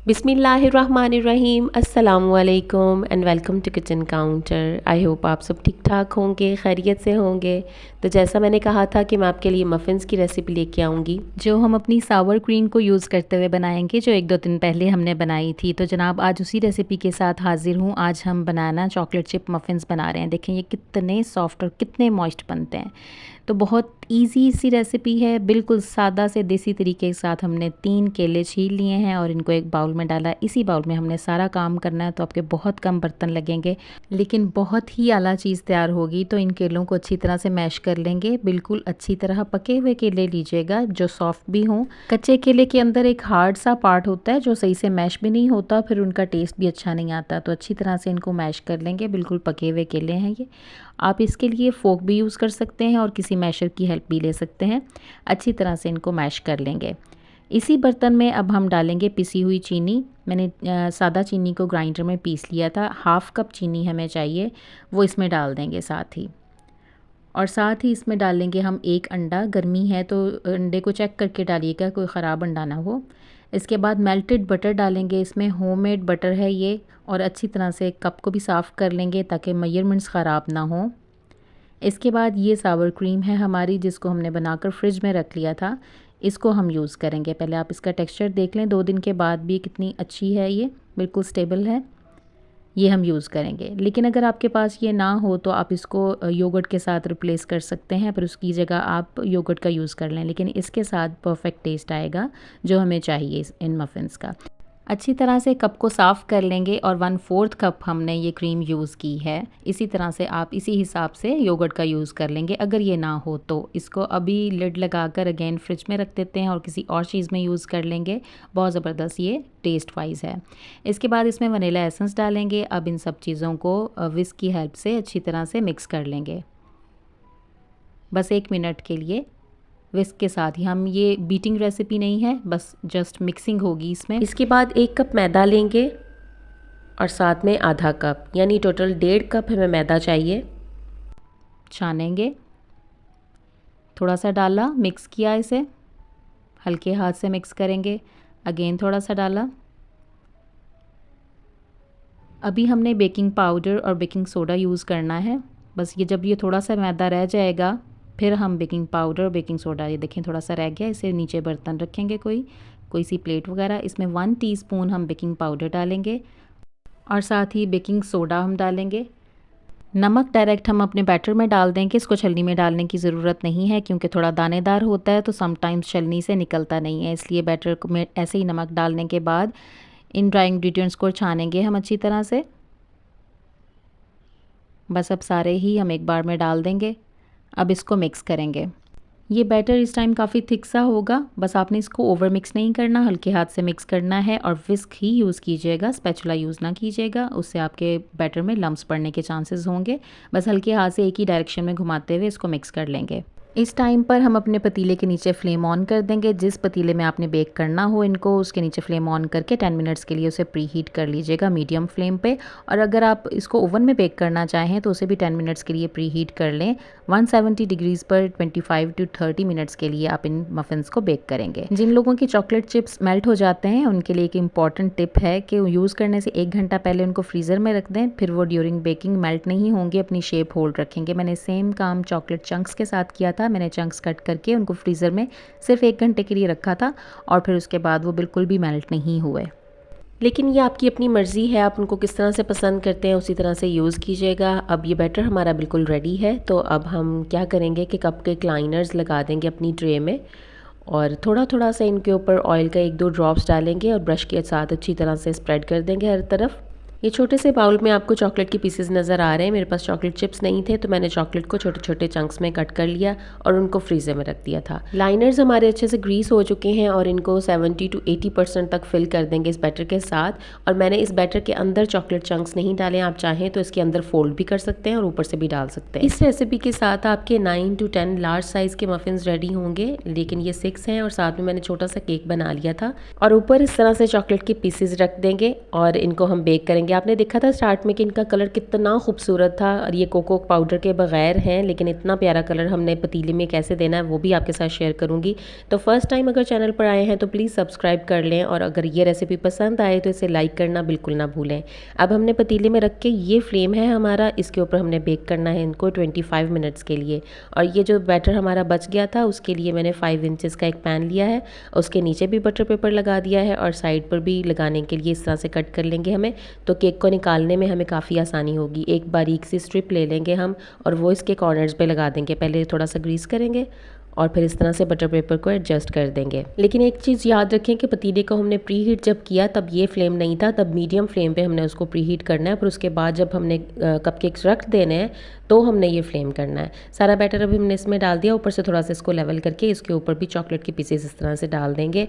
बिस्मिल्लाहिर्रहमानिर्रहीम अस्सलामुअलैकुम and welcome to kitchen counter. I hope आप सब ठीक ठाक होंगे, खैरियत से होंगे। तो जैसा मैंने कहा था कि मैं आपके लिए मफ़िन्स की रेसिपी लेके आऊँगी जो हम अपनी सावर क्रीम को यूज़ करते हुए बनाएंगे, जो 1-2 दिन पहले हमने बनाई थी। तो जनाब आज उसी रेसिपी के साथ हाज़िर हूँ। आज हम बनाना चॉकलेट चिप मफ़िन्स बना रहे हैं। देखें ये कितने सॉफ्ट और कितने मॉइस्ट बनते हैं। तो बहुत ईज़ी सी रेसिपी है, बिल्कुल सादा से देसी तरीके के साथ हमने 3 केले छील लिए हैं और इनको एक बाउल में डाला। इसी बाउल में हमने सारा काम करना है, तो आपके बहुत कम बर्तन लगेंगे, लेकिन बहुत ही आला चीज़ तैयार होगी। तो इन केलों को अच्छी तरह से मैश कर लेंगे। बिल्कुल अच्छी तरह पके हुए केले लीजिएगा जो सॉफ्ट भी हों। कच्चे केले के अंदर एक हार्ड सा पार्ट होता है जो सही से मैश भी नहीं होता, फिर उनका टेस्ट भी अच्छा नहीं आता। तो अच्छी तरह से इनको मैश कर लेंगे। बिल्कुल पके हुए केले हैं ये। आप इसके लिए फ़ोक भी यूज़ कर सकते हैं और किसी मैशर की हेल्प भी ले सकते हैं। अच्छी तरह से इनको मैश कर लेंगे। इसी बर्तन में अब हम डालेंगे पिसी हुई चीनी। मैंने सादा चीनी को ग्राइंडर में पीस लिया था। हाफ़ कप चीनी हमें चाहिए, वो इसमें डाल देंगे साथ ही। और साथ ही इसमें डालेंगे हम 1 अंडा। गर्मी है तो अंडे को चेक करके डालिएगा, कोई ख़राब अंडा ना हो। इसके बाद मेल्टेड बटर डालेंगे इसमें, होममेड बटर है ये। और अच्छी तरह से कप को भी साफ़ कर लेंगे ताकि मेजरमेंट्स ख़राब ना हो। इसके बाद ये सावर क्रीम है हमारी, जिसको हमने बनाकर फ्रिज में रख लिया था। इसको हम यूज़ करेंगे। पहले आप इसका टेक्सचर देख लें, 2 दिन के बाद भी कितनी अच्छी है ये, बिल्कुल स्टेबल है। ये हम यूज़ करेंगे। लेकिन अगर आपके पास ये ना हो तो आप इसको योगर्ट के साथ रिप्लेस कर सकते हैं, पर उसकी जगह आप योगर्ट का यूज़ कर लें। लेकिन इसके साथ परफेक्ट टेस्ट आएगा जो हमें चाहिए इन मफ़िन्स का। अच्छी तरह से कप को साफ़ कर लेंगे और 1/4 कप हमने ये क्रीम यूज़ की है। इसी तरह से आप इसी हिसाब से योगर्ट का यूज़ कर लेंगे। अगर ये ना हो तो इसको अभी लिड लगाकर अगेन फ्रिज में रख देते हैं और किसी और चीज़ में यूज़ कर लेंगे। बहुत ज़बरदस्त ये टेस्ट वाइज़ है। इसके बाद इसमें वनीला एसेंस डालेंगे। अब इन सब चीज़ों को विस्क की हेल्प से अच्छी तरह से मिक्स कर लेंगे, बस 1 मिनट के लिए। विस्क के साथ ही, हम ये बीटिंग रेसिपी नहीं है, बस जस्ट मिक्सिंग होगी इसमें। इसके बाद 1 कप मैदा लेंगे और साथ में आधा कप, यानी टोटल 1.5 कप हमें मैदा चाहिए। छानेंगे, थोड़ा सा डाला, मिक्स किया, इसे हल्के हाथ से मिक्स करेंगे। अगेन थोड़ा सा डाला। अभी हमने बेकिंग पाउडर और बेकिंग सोडा यूज़ करना है। बस ये जब ये थोड़ा सा मैदा रह जाएगा, फिर हम बेकिंग पाउडर और बेकिंग सोडा, ये देखें थोड़ा सा रह गया, इसे नीचे बर्तन रखेंगे, कोई सी प्लेट वगैरह। इसमें 1 टीस्पून हम बेकिंग पाउडर डालेंगे और साथ ही बेकिंग सोडा हम डालेंगे। नमक डायरेक्ट हम अपने बैटर में डाल देंगे, इसको छलनी में डालने की ज़रूरत नहीं है क्योंकि थोड़ा दानेदार होता है तो समटाइम्स छलनी से निकलता नहीं है। इसलिए बैटर में ऐसे ही नमक डालने के बाद इन ड्राई इंग्रेडिएंट्स को छानेंगे हम अच्छी तरह से। बस अब सारे ही हम एक बार में डाल देंगे। अब इसको मिक्स करेंगे। ये बैटर इस टाइम काफ़ी थिक सा होगा, बस आपने इसको ओवर मिक्स नहीं करना, हल्के हाथ से मिक्स करना है और विस्क ही यूज़ कीजिएगा, स्पैचुला यूज़ ना कीजिएगा, उससे आपके बैटर में लम्प्स पड़ने के चांसेस होंगे। बस हल्के हाथ से एक ही डायरेक्शन में घुमाते हुए इसको मिक्स कर लेंगे। इस टाइम पर हम अपने पतीले के नीचे फ्लेम ऑन कर देंगे। जिस पतीले में आपने बेक करना हो इनको, उसके नीचे फ्लेम ऑन करके 10 मिनट्स के लिए उसे प्री हीट कर लीजिएगा मीडियम फ्लेम पे। और अगर आप इसको ओवन में बेक करना चाहें तो उसे भी 10 मिनट्स के लिए प्री हीट कर लें। 170 डिग्रीज़ पर 25 to 30 मिनट्स के लिए आप इन मफ़िन्स को बेक करेंगे। जिन लोगों की चॉकलेट चिप्स मेल्ट हो जाते हैं उनके लिए एक इम्पॉर्टेंट टिप है कि यूज़ करने से 1 घंटा पहले उनको फ्रीज़र में रख दें, फिर वो ड्यूरिंग बेकिंग मेल्ट नहीं होंगे, अपनी शेप होल्ड रखेंगे। मैंने सेम काम चॉकलेट चंक्स के साथ किया था। मैंने चंक्स कट करके उनको फ्रीज़र में सिर्फ 1 घंटे के लिए रखा था और फिर उसके बाद वो बिल्कुल भी मेल्ट नहीं हुए। लेकिन ये आपकी अपनी मर्ज़ी है, आप उनको किस तरह से पसंद करते हैं उसी तरह से यूज़ कीजिएगा। अब ये बैटर हमारा बिल्कुल रेडी है, तो अब हम क्या करेंगे कि कप के क्लाइनर्स लगा देंगे अपनी ट्रे में और थोड़ा थोड़ा सा इनके ऊपर ऑयल का 1-2 ड्रॉप्स डालेंगे और ब्रश के साथ अच्छी तरह से स्प्रेड कर देंगे हर तरफ। ये छोटे से बाउल में आपको चॉकलेट के पीसेस नज़र आ रहे हैं। मेरे पास चॉकलेट चिप्स नहीं थे तो मैंने चॉकलेट को छोटे छोटे चंक्स में कट कर लिया और उनको फ्रीज़र में रख दिया था। लाइनर्स हमारे अच्छे से ग्रीस हो चुके हैं और इनको 70 to 80% तक फिल कर देंगे इस बैटर के साथ। और मैंने इस बैटर के अंदर चॉकलेट चंक्स नहीं डाले, आप चाहें तो इसके अंदर फोल्ड भी कर सकते हैं और ऊपर से भी डाल सकते हैं। इस रेसिपी के साथ आपके 9 to 10 लार्ज साइज़ के मफ़िन्स रेडी होंगे, लेकिन ये 6 हैं और साथ में मैंने छोटा सा केक बना लिया था। और ऊपर इस तरह से चॉकलेट के पीसेस रख देंगे और इनको हम बेक करेंगे लेंगे। आपने देखा था स्टार्ट में कि इनका कलर कितना खूबसूरत था और ये कोको पाउडर के बगैर हैं, लेकिन इतना प्यारा कलर हमने पतीले में कैसे देना है वो भी आपके साथ शेयर करूँगी। तो फर्स्ट टाइम अगर चैनल पर आए हैं तो प्लीज़ सब्सक्राइब कर लें, और अगर ये रेसिपी पसंद आए तो इसे लाइक करना बिल्कुल ना भूलें। अब हमने पतीले में रख के, ये फ्लेम है हमारा, इसके ऊपर हमने बेक करना है इनको 25 मिनट्स के लिए। और ये जो बैटर हमारा बच गया था उसके लिए मैंने 5 इंचेस का एक पैन लिया है, उसके नीचे भी बटर पेपर लगा दिया है और साइड पर भी लगाने के लिए इस तरह से कट कर लेंगे हमें, तो केक को निकालने में हमें काफ़ी आसानी होगी। एक बारीक सी स्ट्रिप ले लेंगे हम और वो इसके कॉर्नर्स पे लगा देंगे। पहले थोड़ा सा ग्रीस करेंगे और फिर इस तरह से बटर पेपर को एडजस्ट कर देंगे। लेकिन एक चीज़ याद रखें कि पतीले को हमने प्री हीट जब किया तब ये फ्लेम नहीं था, तब मीडियम फ्लेम पे हमने उसको प्री हीट करना है। फिर उसके बाद जब हमने कपकेक्स रख देने हैं तो हमने ये फ्लेम करना है। सारा बैटर अभी हमने इसमें डाल दिया, ऊपर से थोड़ा सा इसको लेवल करके इसके ऊपर भी चॉकलेट के पीसेस इस तरह से डाल देंगे।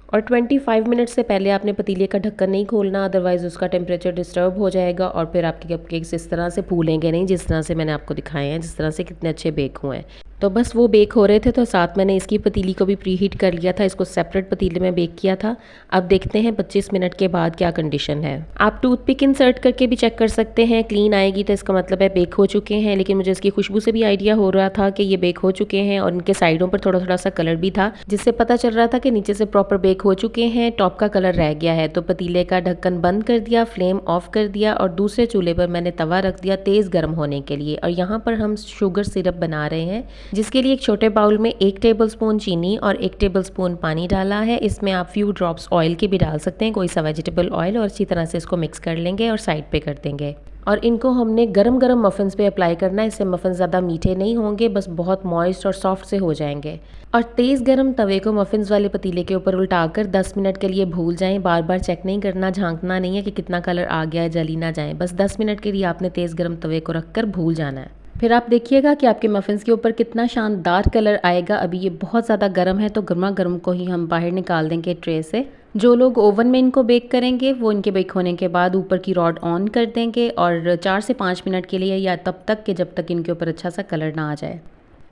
और 25 मिनट से पहले आपने पतीले का ढक्कन नहीं खोलना, अदरवाइज़ उसका टेम्परेचर डिस्टर्ब हो जाएगा और फिर आपके कपकेक्स इस तरह से फूलेंगे नहीं, जिस तरह से मैंने आपको दिखाए हैं, जिस तरह से कितने अच्छे बेक हुए हैं। तो बस वो बेक हो रहे थे तो साथ मैंने इसकी पतीली को भी प्री हीट कर लिया था, इसको सेपरेट पतीले में बेक किया था। अब देखते हैं 25 मिनट के बाद क्या कंडीशन है। आप टूथपिक इंसर्ट करके भी चेक कर सकते हैं, क्लीन आएगी तो इसका मतलब है बेक हो चुके हैं। लेकिन मुझे इसकी खुशबू से भी आइडिया हो रहा था कि ये बेक हो चुके हैं, और इनके साइडों पर थोड़ा थोड़ा सा कलर भी था, जिससे पता चल रहा था कि नीचे से प्रॉपर बेक हो चुके हैं, टॉप का कलर रह गया है। तो पतीले का ढक्कन बंद कर दिया, फ्लेम ऑफ कर दिया और दूसरे चूल्हे पर मैंने तवा रख दिया तेज़ गर्म होने के लिए। और यहाँ पर हम शुगर सिरप बना रहे हैं, जिसके लिए एक छोटे बाउल में 1 टेबलस्पून चीनी और 1 टेबलस्पून पानी डाला है। इसमें आप फ्यू ड्रॉप्स ऑयल के भी डाल सकते हैं, कोई सा वेजिटेबल ऑयल, और अच्छी तरह से इसको मिक्स कर लेंगे और साइड पे कर देंगे। और इनको हमने गरम गरम मफ़िन्स पे अप्लाई करना है, इससे मफ़िन ज़्यादा मीठे नहीं होंगे, बस बहुत मॉइस्ट और सॉफ्ट से हो जाएंगे। और तेज़ गरम तवे को मफ़िन्स वाले पतीले के ऊपर उल्टाकर 10 मिनट के लिए भूल जाएं। बार बार चेक नहीं करना, झांकना नहीं है कि कितना कलर आ गया है, जली ना जाए। बस 10 मिनट के लिए आपने तेज़ गरम तवे को रख कर भूल जाना है। फिर आप देखिएगा कि आपके मफ़िन्स के ऊपर कितना शानदार कलर आएगा। अभी ये बहुत ज़्यादा गर्म है तो गर्मा गर्म को ही हम बाहर निकाल देंगे ट्रे से। जो लोग ओवन में इनको बेक करेंगे वो इनके बेक होने के बाद ऊपर की रॉड ऑन कर देंगे और 4 से 5 मिनट के लिए, या तब तक कि जब तक इनके ऊपर अच्छा सा कलर ना आ जाए।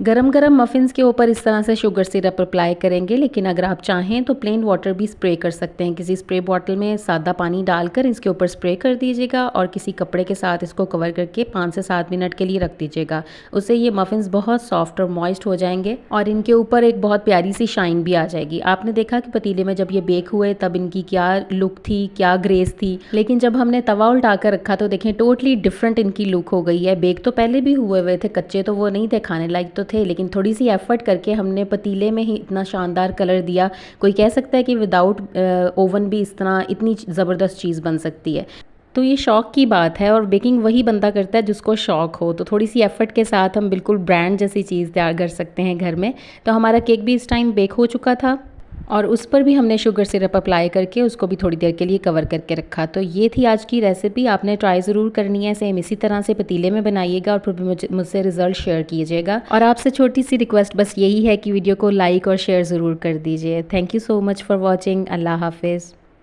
गरम गरम मफ़िन्स के ऊपर इस तरह से शुगर सिरप अप्लाई करेंगे, लेकिन अगर आप चाहें तो प्लेन वाटर भी स्प्रे कर सकते हैं। किसी स्प्रे बॉटल में सादा पानी डालकर इसके ऊपर स्प्रे कर दीजिएगा और किसी कपड़े के साथ इसको कवर करके 5 से 7 मिनट के लिए रख दीजिएगा। उससे ये मफ़िन्स बहुत सॉफ्ट और मॉइस्ट हो जाएंगे और इनके ऊपर एक बहुत प्यारी सी शाइन भी आ जाएगी। आपने देखा कि पतीले में जब ये बेक हुए तब इनकी क्या लुक थी, क्या ग्रेस थी, लेकिन जब हमने तवा उल्टा कर रखा तो देखें टोटली डिफरेंट इनकी लुक हो गई है। बेक तो पहले भी हुए थे, कच्चे तो वो नहीं थे, खाने लायक तो थे, लेकिन थोड़ी सी एफर्ट करके हमने पतीले में ही इतना शानदार कलर दिया। कोई कह सकता है कि विदाउट ओवन भी इस तरह इतनी ज़बरदस्त चीज़ बन सकती है। तो ये शौक़ की बात है और बेकिंग वही बंदा करता है जिसको शौक़ हो। तो थोड़ी सी एफर्ट के साथ हम बिल्कुल ब्रांड जैसी चीज़ तैयार कर सकते हैं घर में। तो हमारा केक भी इस टाइम बेक हो चुका था और उस पर भी हमने शुगर सिरप अप्लाई करके उसको भी थोड़ी देर के लिए कवर करके रखा। तो ये थी आज की रेसिपी, आपने ट्राई ज़रूर करनी है। सेम इसी तरह से पतीले में बनाइएगा और फिर भी मुझसे रिज़ल्ट शेयर कीजिएगा। और आपसे छोटी सी रिक्वेस्ट बस यही है कि वीडियो को लाइक और शेयर ज़रूर कर दीजिए। Thank you so much for watching. अल्लाह हाफिज़।